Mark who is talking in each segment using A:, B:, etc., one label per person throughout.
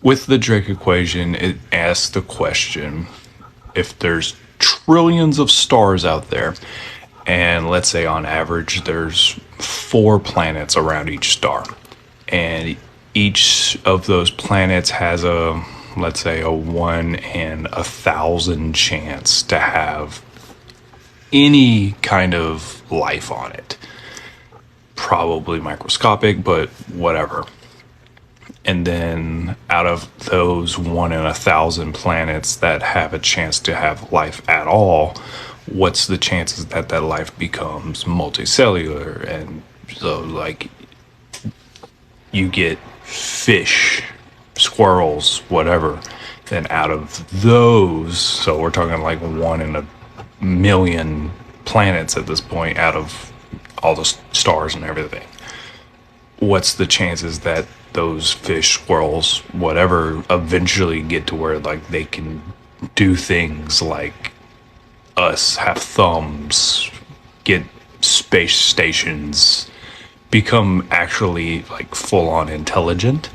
A: With the Drake equation, it asks the question, if there's trillions of stars out there, and let's say on average there's 4 planets around each star, and each of those planets has a, let's say, a 1 in 1,000 chance to have any kind of life on it. Probably microscopic, but whatever. And then out of those 1 in 1,000 planets that have a chance to have life at all, what's the chances that that life becomes multicellular? And so, like, you get fish, squirrels, whatever. Then out of those, so we're talking like 1 in a million planets at this point, out of all the stars and everything, what's the chances that those fish, squirrels, whatever, eventually get to where like they can do things like us, have thumbs, get space stations, become actually like full on intelligent?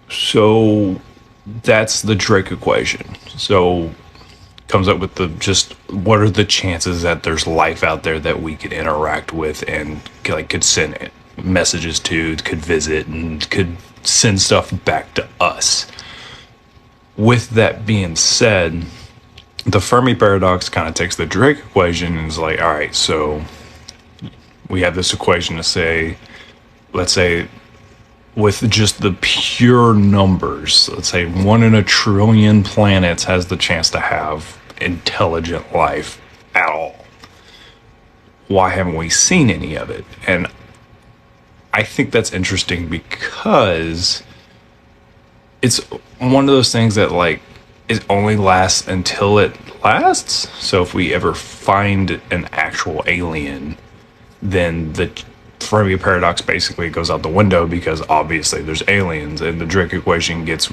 A: So that's the Drake equation. So comes up with the, just what are the chances that there's life out there that we could interact with and like could send messages to, could visit, and could send stuff back to us. With that being said, the Fermi paradox kind of takes the Drake equation and is like, all right, so we have this equation to say, let's say, with just the pure numbers, let's say 1 in a trillion planets has the chance to have intelligent life at all. Why haven't we seen any of it? And I think that's interesting because it's one of those things that, like, it only lasts until it lasts. So if we ever find an actual alien, then the Fermi paradox basically goes out the window, because obviously there's aliens, and the Drake equation gets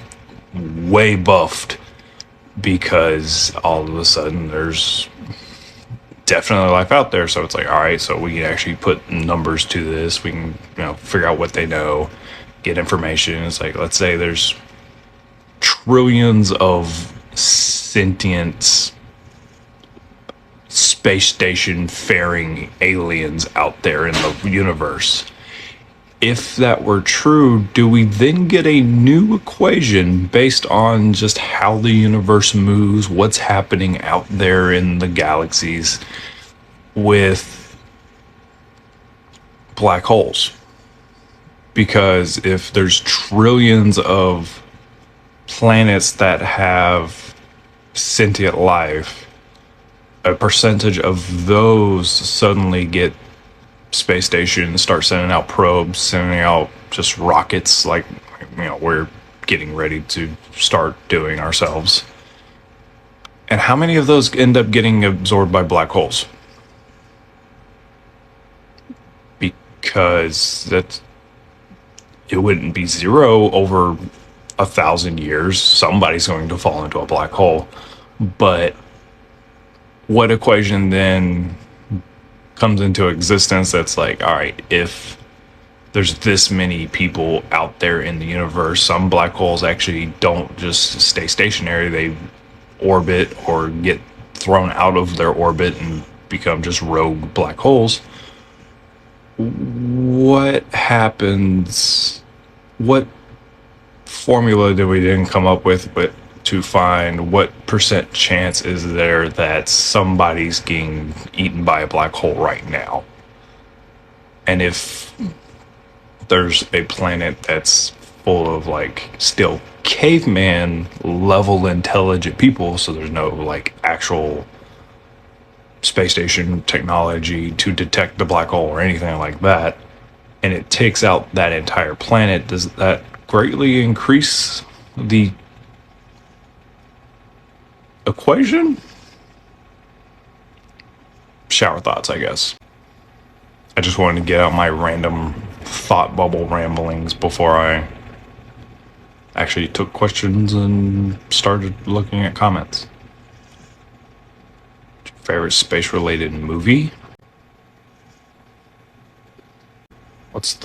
A: way buffed because all of a sudden there's definitely life out there. So it's like, all right, so we can actually put numbers to this. We can, figure out what they know, get information. It's like, let's say there's trillions of sentient space station faring aliens out there in the universe. If that were true, do we then get a new equation based on just how the universe moves, what's happening out there in the galaxies with black holes? Because if there's trillions of planets that have sentient life, a percentage of those suddenly get space stations, start sending out probes, sending out just rockets, like, we're getting ready to start doing ourselves. And how many of those end up getting absorbed by black holes? Because it wouldn't be zero over 1,000 years. Somebody's going to fall into a black hole. But what equation then comes into existence that's like, all right, if there's this many people out there in the universe, some black holes actually don't just stay stationary, they orbit or get thrown out of their orbit and become just rogue black holes. What happens? What formula did we then come up with, but to find what percent chance is there that somebody's getting eaten by a black hole right now? And if there's a planet that's full of like still caveman level intelligent people, so there's no like actual space station technology to detect the black hole or anything like that, and it takes out that entire planet, does that greatly increase the equation? Shower thoughts, I guess. I just wanted to get out my random thought bubble ramblings before I actually took questions and started looking at comments. Favorite space related movie? What's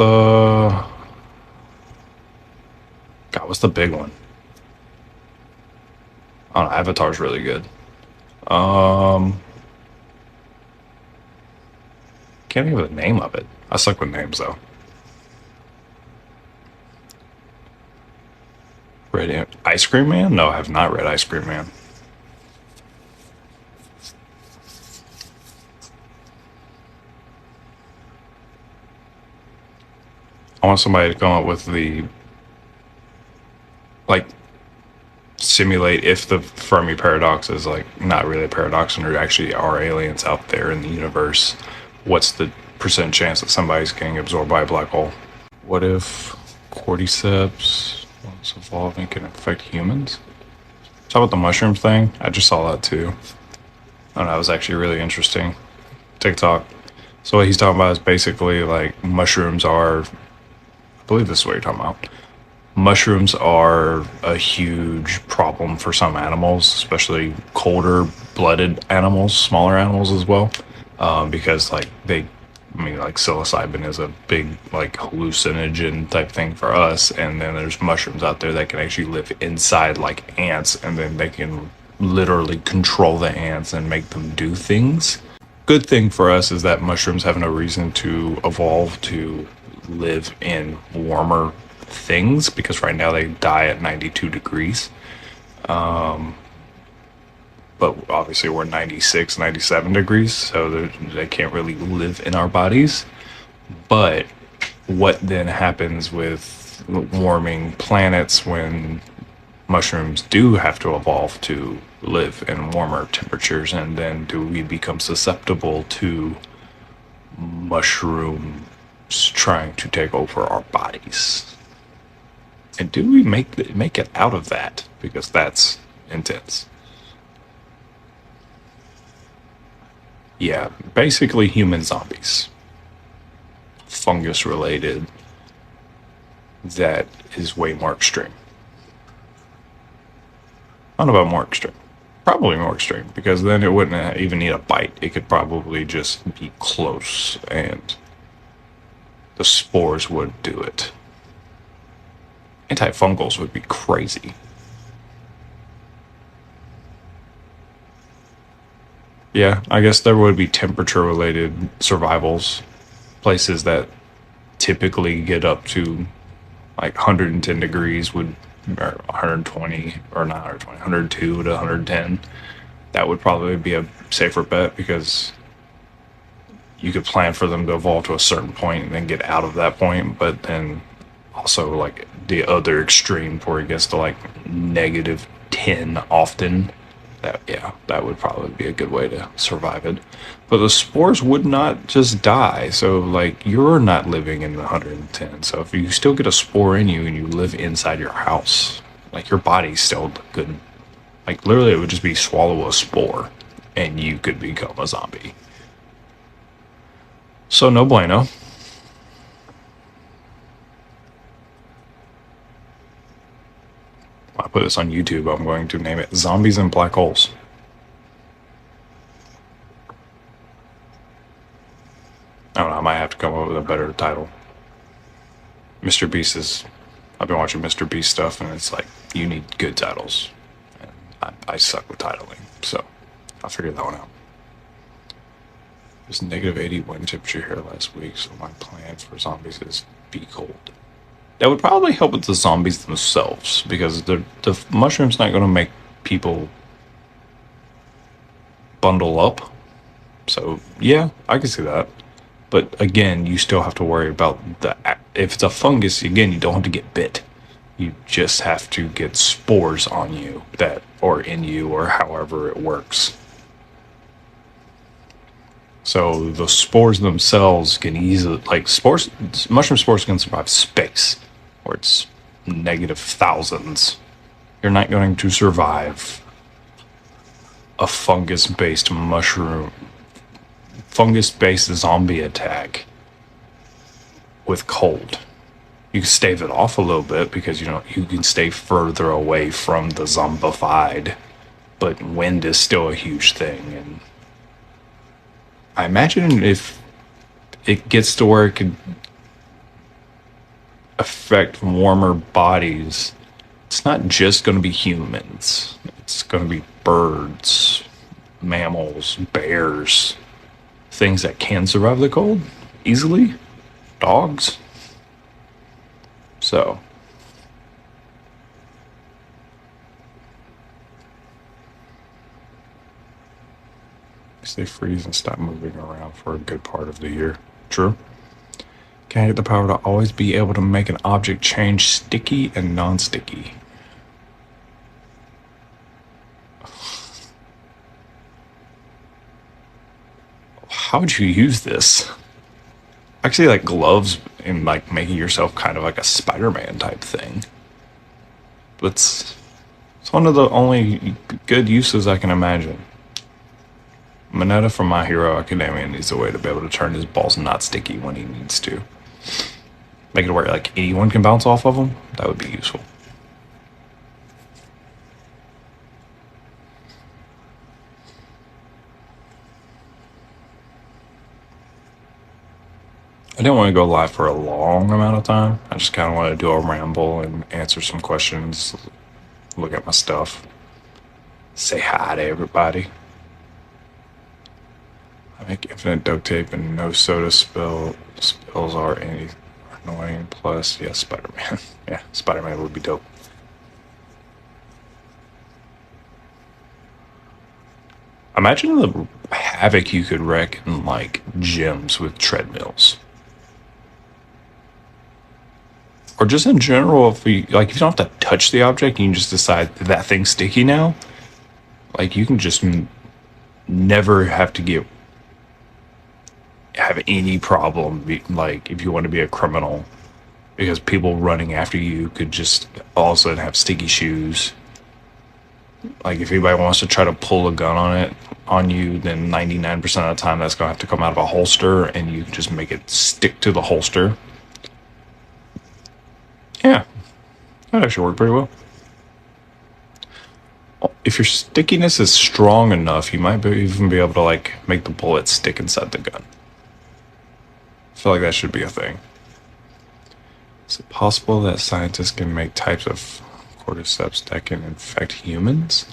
A: What's the big one? I don't know. Avatar's really good. Um, can't think of the name of it. I suck with names though. Ice Cream Man? No, I have not read Ice Cream Man. I want somebody to come up with the like simulate if the Fermi paradox is like not really a paradox and there actually are aliens out there in the universe. What's the percent chance that somebody's getting absorbed by a black hole? What if cordyceps, once evolving, can affect humans? Talk about the mushroom thing. I just saw that too. And that was actually really interesting. TikTok. So what he's talking about is basically like mushrooms are. I believe this is what you're talking about. Mushrooms are a huge problem for some animals, especially colder blooded animals, smaller animals as well, because like like psilocybin is a big like hallucinogen type thing for us, and then there's mushrooms out there that can actually live inside like ants, and then they can literally control the ants and make them do things. Good thing for us is that mushrooms have no reason to evolve to live in warmer things because right now they die at 92 degrees. But obviously we're 96, 97 degrees, so they can't really live in our bodies. But what then happens with warming planets when mushrooms do have to evolve to live in warmer temperatures, and then do we become susceptible to mushrooms trying to take over our bodies? And do we make it out of that? Because that's intense. Yeah, basically human zombies. Fungus related. That is way more extreme. I don't know about more extreme. Probably more extreme because then it wouldn't even need a bite. It could probably just be close and the spores would do it. Antifungals would be crazy. Yeah, I guess there would be temperature related survivals. Places that typically get up to like 110 degrees would, or 120, or not 120, 102 to 110. That would probably be a safer bet because you could plan for them to evolve to a certain point and then get out of that point, but then also like the other extreme where it gets to like negative 10 often. That, yeah, that would probably be a good way to survive it. But the spores would not just die, so like you're not living in the 110. So if you still get a spore in you and you live inside your house, like your body's still good. Like literally it would just be swallow a spore and you could become a zombie. So no bueno. I put this on YouTube. I'm going to name it Zombies and Black Holes. I don't know. I might have to come up with a better title. Mr. Beast is. I've been watching Mr. Beast stuff, and it's like, you need good titles. And I suck with titling, so I'll figure that one out. It was negative 80 wind temperature here last week, so my plan for zombies is be cold. That would probably help with the zombies themselves because the mushroom's not going to make people bundle up. So yeah, I can see that. But again, you still have to worry about if it's a fungus. Again, you don't have to get bit. You just have to get spores on you that or in you or however it works. So the spores themselves can easily mushroom spores can survive space where it's negative thousands. You're not going to survive a fungus-based zombie attack with cold. You can stave it off a little bit because you can stay further away from the zombified, but wind is still a huge thing. And I imagine if it gets to where it could affect warmer bodies, it's not just going to be humans. It's going to be birds, mammals, bears, things that can survive the cold easily, dogs. So, they freeze and stop moving around for a good part of the year. True. Can I get the power to always be able to make an object change sticky and non-sticky? How would you use this? Actually, like gloves and like making yourself kind of like a Spider-Man type thing. But it's one of the only good uses I can imagine. Mineta from My Hero Academia needs a way to be able to turn his balls not sticky when he needs to. Make it where like anyone can bounce off of them. That would be useful. I didn't want to go live for a long amount of time. I just kind of want to do a ramble and answer some questions, look at my stuff, say hi to everybody. I make infinite duct tape and no soda spills are any annoying. Plus, yeah, Spider-Man. Yeah, Spider-Man would be dope. Imagine the havoc you could wreak in like gyms with treadmills. Or just in general, if you don't have to touch the object, you can just decide that thing's sticky now. Like you can just never have to have any problem. Like if you want to be a criminal, because people running after you could just all of a sudden have sticky shoes. Like if anybody wants to try to pull a gun on you, then 99% of the time that's gonna have to come out of a holster, and you can just make it stick to the holster. Yeah, that actually worked pretty well. If your stickiness is strong enough, you might even be able to like make the bullet stick inside the gun. I feel like that should be a thing. Is it possible that scientists can make types of cordyceps that can infect humans?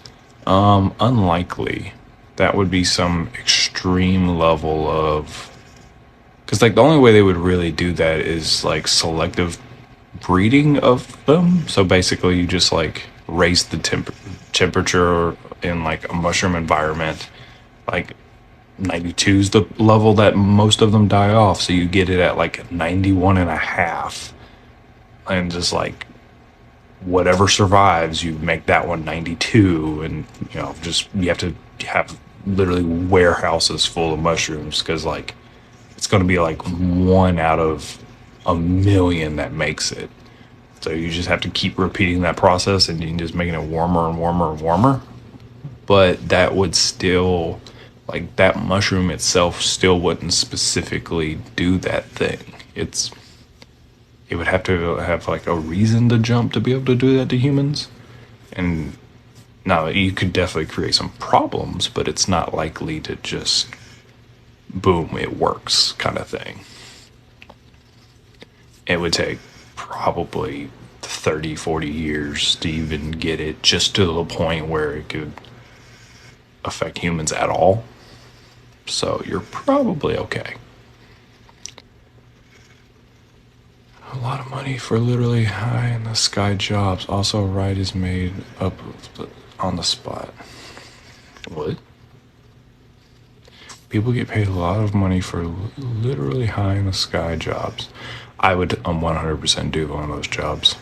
A: Unlikely. That would be some extreme level of, because like the only way they would really do that is like selective breeding of them. So basically, you just like raise the temperature in like a mushroom environment. Like 92 is the level that most of them die off. So you get it at like 91 and a half. And just like whatever survives, you make that one 92. And, just you have to have literally warehouses full of mushrooms because like it's going to be like one out of a million that makes it. So you just have to keep repeating that process and you just making it warmer and warmer and warmer. But that would still, like that mushroom itself still wouldn't specifically do that thing. It would have to have like a reason to jump to be able to do that to humans. And now you could definitely create some problems, but it's not likely to just boom, it works kind of thing. It would take probably 30, 40 years to even get it just to the point where it could affect humans at all. So you're probably okay. A lot of money for literally high in the sky jobs. Also, ride is made up on the spot. What? People get paid a lot of money for literally high in the sky jobs. I would 100% do one of those jobs.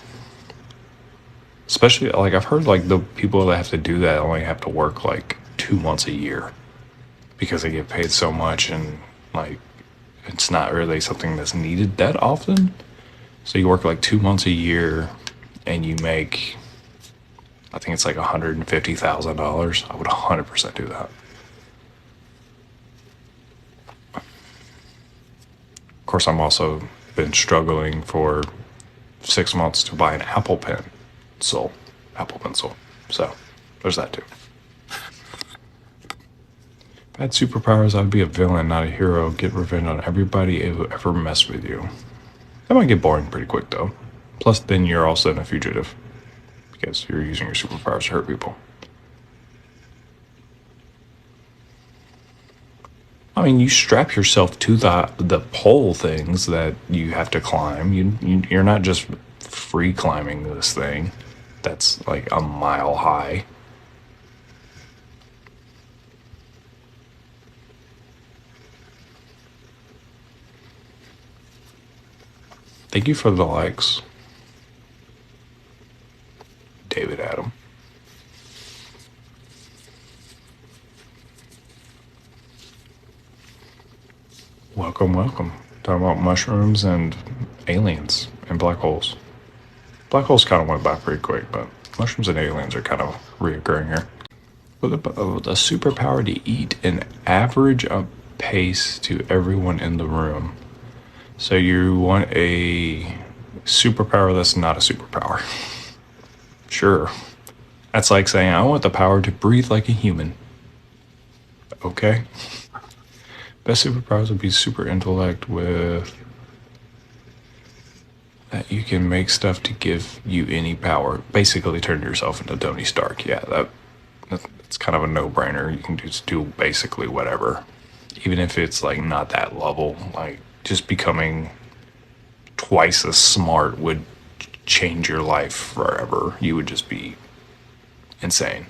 A: Especially, like, I've heard, like, the people that have to do that only have to work, like, 2 months a year. Because they get paid so much and, like, it's not really something that's needed that often. So you work, like, 2 months a year and you make, I think it's, like, $150,000. I would 100% do that. Of course, I'm also been struggling for 6 months to buy an Apple pencil. So there's that too. If I had superpowers, I'd be a villain, not a hero. Get revenge on everybody who ever messed with you. That might get boring pretty quick though. Plus, then you're also a fugitive because you're using your superpowers to hurt people. I mean, you strap yourself to the pole things that you have to climb. You're not just free climbing this thing that's like a mile high. Thank you for the likes, David Adam. Welcome, welcome. Talking about mushrooms and aliens and black holes. Black holes kind of went by pretty quick, but mushrooms and aliens are kind of reoccurring here. With a superpower to eat an average pace to everyone in the room. So you want a superpower that's not a superpower. Sure. That's like saying, I want the power to breathe like a human. Okay. Best superpowers would be super intellect with that you can make stuff to give you any power. Basically turn yourself into Tony Stark. Yeah, that's kind of a no-brainer. You can just do basically whatever. Even if it's like not that level. Like just becoming twice as smart would change your life forever. You would just be insane.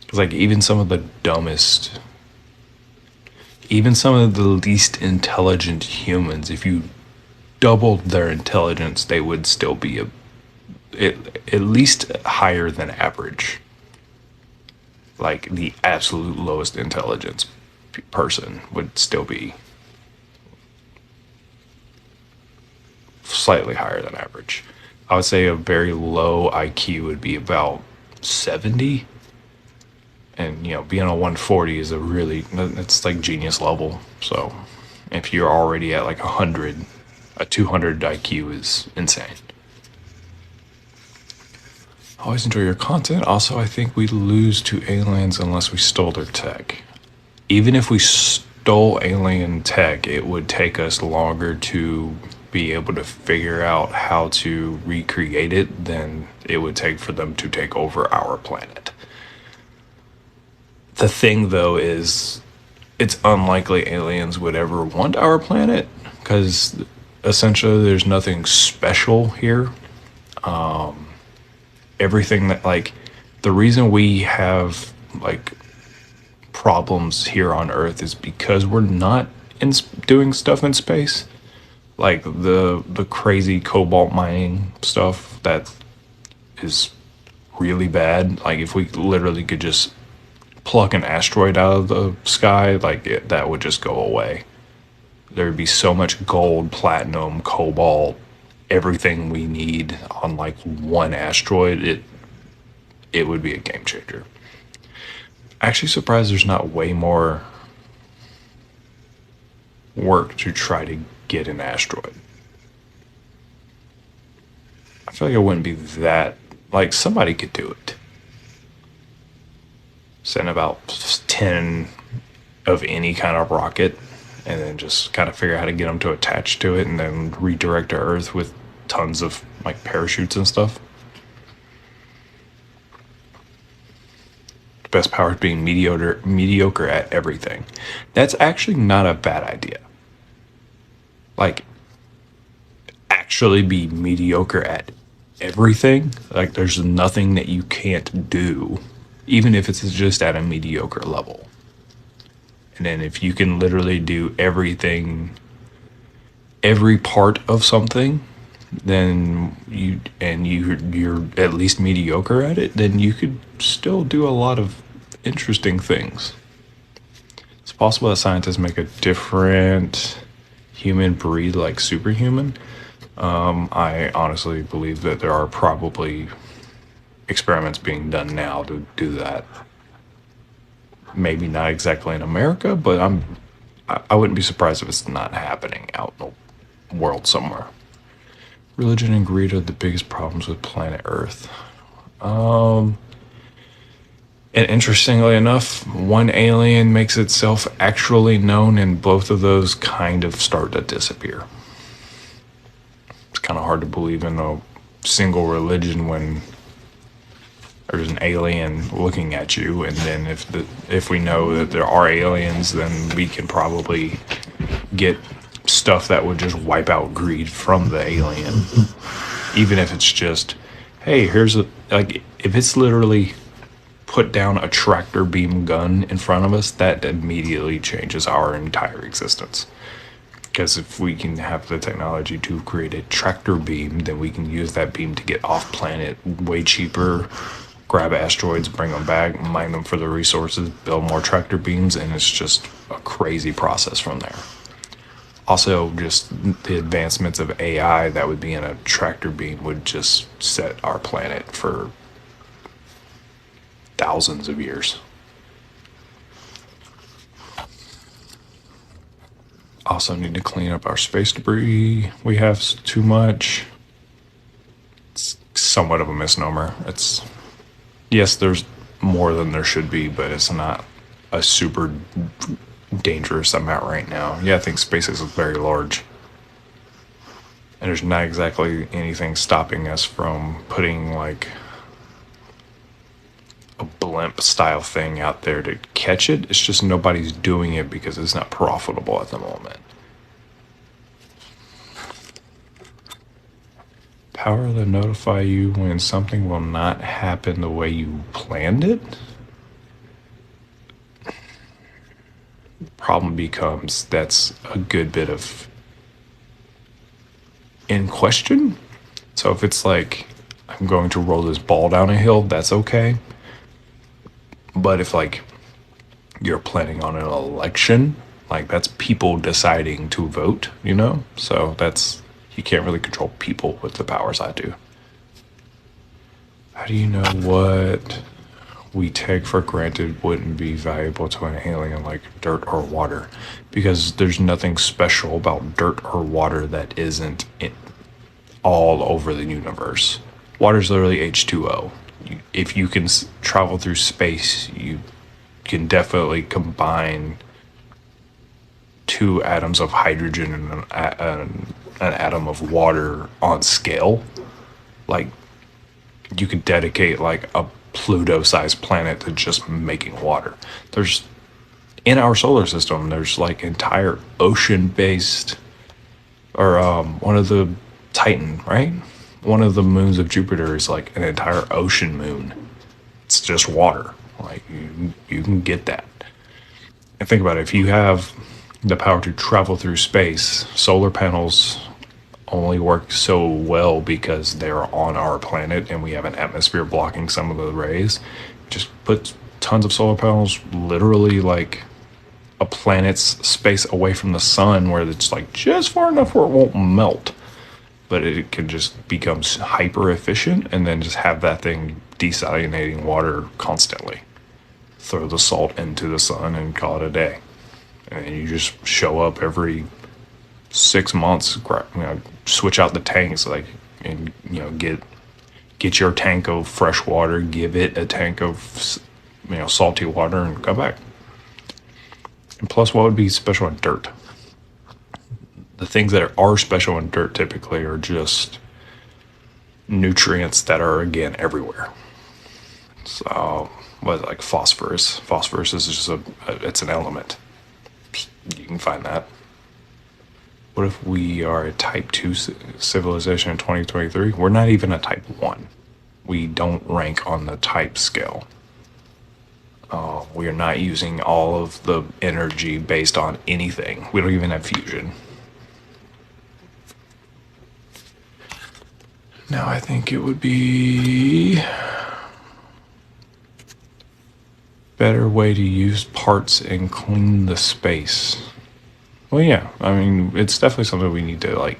A: Because like even some of the least intelligent humans, if you doubled their intelligence, they would still be at least higher than average. Like the absolute lowest intelligence person would still be slightly higher than average. I would say a very low IQ would be about 70. And, being a 140 is it's like genius level. So if you're already at like 100, a 200 IQ is insane. I always enjoy your content. Also, I think we'd lose to aliens unless we stole their tech. Even if we stole alien tech, it would take us longer to be able to figure out how to recreate it than it would take for them to take over our planet. The thing, though, is it's unlikely aliens would ever want our planet because essentially there's nothing special here. Everything that, like, the reason we have, like, problems here on Earth is because we're not doing stuff in space. Like, the crazy cobalt mining stuff that is really bad. Like, if we literally could just pluck an asteroid out of the sky, like, that would just go away. There would be so much gold, platinum, cobalt, everything we need on like one asteroid. It would be a game changer. Actually surprised there's not way more work to try to get an asteroid. I feel like it wouldn't be that, like, somebody could do it. Send about 10 of any kind of rocket and then just kind of figure out how to get them to attach to it and then redirect to Earth with tons of like parachutes and stuff. The best power is being mediocre at everything. That's actually not a bad idea. Like, actually be mediocre at everything. Like, there's nothing that you can't do, even if it's just at a mediocre level. And then if you can literally do everything, every part of something, then you're at least mediocre at it, then you could still do a lot of interesting things. It's possible that scientists make a different human breed, like superhuman. I honestly believe that there are probably experiments being done now to do that. Maybe not exactly in America, but I wouldn't be surprised if it's not happening out in the world somewhere. Religion and greed are the biggest problems with planet Earth. And interestingly enough, one alien makes itself actually known, and both of those kind of start to disappear. It's kind of hard to believe in a single religion when there's an alien looking at you, and then if we know that there are aliens, then we can probably get stuff that would just wipe out greed from the alien, even if it's just, hey, here's a, like, if it's literally put down a tractor beam gun in front of us, that immediately changes our entire existence. Because if we can have the technology to create a tractor beam, then we can use that beam to get off planet way cheaper, grab asteroids, bring them back, mine them for the resources, build more tractor beams, and it's just a crazy process from there. Also, just the advancements of AI that would be in a tractor beam would just set our planet for thousands of years. Also need to clean up our space debris. We have too much. It's somewhat of a misnomer. It's, yes, there's more than there should be, but it's not a super dangerous amount right now. Yeah, I think space is very large. And there's not exactly anything stopping us from putting like a blimp style thing out there to catch it. It's just nobody's doing it because it's not profitable at the moment. Power to notify you when something will not happen the way you planned it. Problem becomes that's a good bit of in question. So if it's like, I'm going to roll this ball down a hill, that's okay. But if like you're planning on an election, like that's people deciding to vote, you know? So that's, you can't really control people with the powers I do. How do you know what we take for granted wouldn't be valuable to an alien like dirt or water? Because there's nothing special about dirt or water that isn't all over the universe. Water's literally H2O. If you can travel through space, you can definitely combine two atoms of hydrogen and an atom of water on scale. Like, you could dedicate like a Pluto-sized planet to just making water. There's, in our solar system, there's like entire ocean-based, or one of the Titan, right? One of the moons of Jupiter is like an entire ocean moon. It's just water. Like, you can get that. And think about it. If you have the power to travel through space, solar panels only work so well because they're on our planet and we have an atmosphere blocking some of the rays. Just put tons of solar panels literally like a planet's space away from the sun, where it's like just far enough where it won't melt, but it can just become hyper efficient, and then just have that thing desalinating water constantly. Throw the salt into the sun and call it a day. And you just show up every 6 months, switch out the tanks, like, and get your tank of fresh water, give it a tank of salty water, and come back. And plus, what would be special in dirt? The things that are special in dirt typically are just nutrients that are, again, everywhere. So, like phosphorus? Phosphorus is just it's an element. You can find that. What if we are a type 2 civilization in 2023? We're not even a type 1. We don't rank on the type scale. We are not using all of the energy based on anything. We don't even have fusion. Now, I think it would be better way to use parts and clean the space. Well, yeah, I mean, it's definitely something we need to like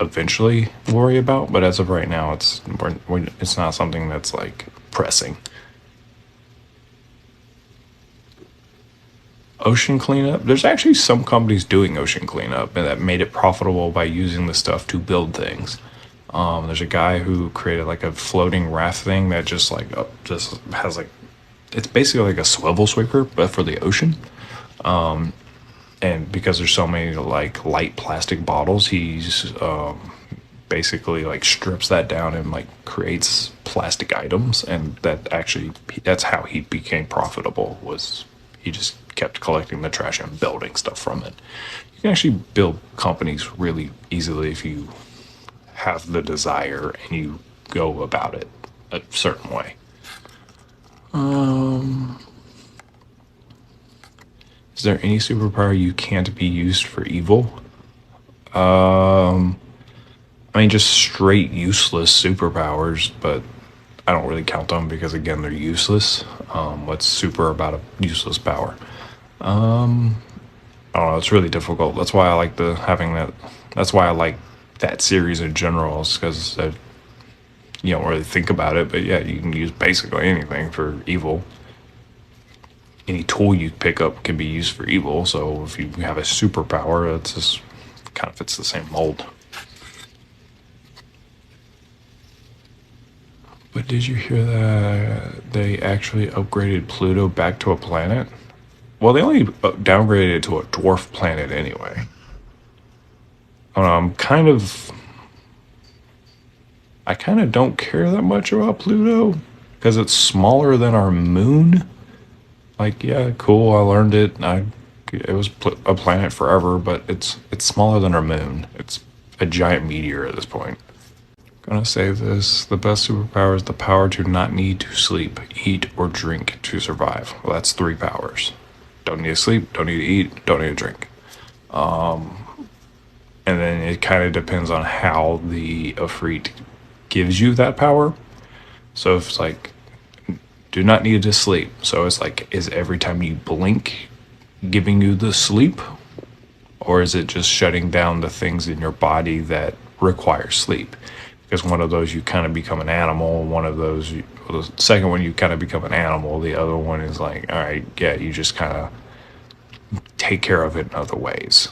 A: eventually worry about, but as of right now, it's not something that's like pressing. Ocean cleanup. There's actually some companies doing ocean cleanup and that made it profitable by using the stuff to build things. There's a guy who created like a floating raft thing that just has like, it's basically like a swivel sweeper, but for the ocean. And because there's so many like light plastic bottles, he's basically like strips that down and like creates plastic items, and that's how he became profitable. Was he just kept collecting the trash and building stuff from it. You can actually build companies really easily if you have the desire and you go about it a certain way. Is there any superpower you can't be used for evil? I mean, just straight useless superpowers, but I don't really count them because, again, they're useless. What's super about a useless power? I don't know. It's really difficult. That's why I like the having that. That's why I like that series in general, is because you don't really think about it. But yeah, you can use basically anything for evil. Any tool you pick up can be used for evil. So if you have a superpower, it's just kind of fits the same mold. But did you hear that they actually upgraded Pluto back to a planet? Well, they only downgraded it to a dwarf planet anyway. Kind of. I kind of don't care that much about Pluto because it's smaller than our moon. Like, yeah, cool. I learned it. It was a planet forever, but it's smaller than our moon. It's a giant meteor at this point. Gonna say this: the best superpower is the power to not need to sleep, eat, or drink to survive. Well, that's three powers. Don't need to sleep, don't need to eat, don't need to drink. And then it kind of depends on how the Ifrit gives you that power. So if it's like, do not need to sleep. So it's like, is every time you blink giving you the sleep? Or is it just shutting down the things in your body that require sleep? Because one of those you kind of become an animal. One of those, the second one you kind of become an animal. The other one is like, all right, yeah, you just kind of take care of it in other ways.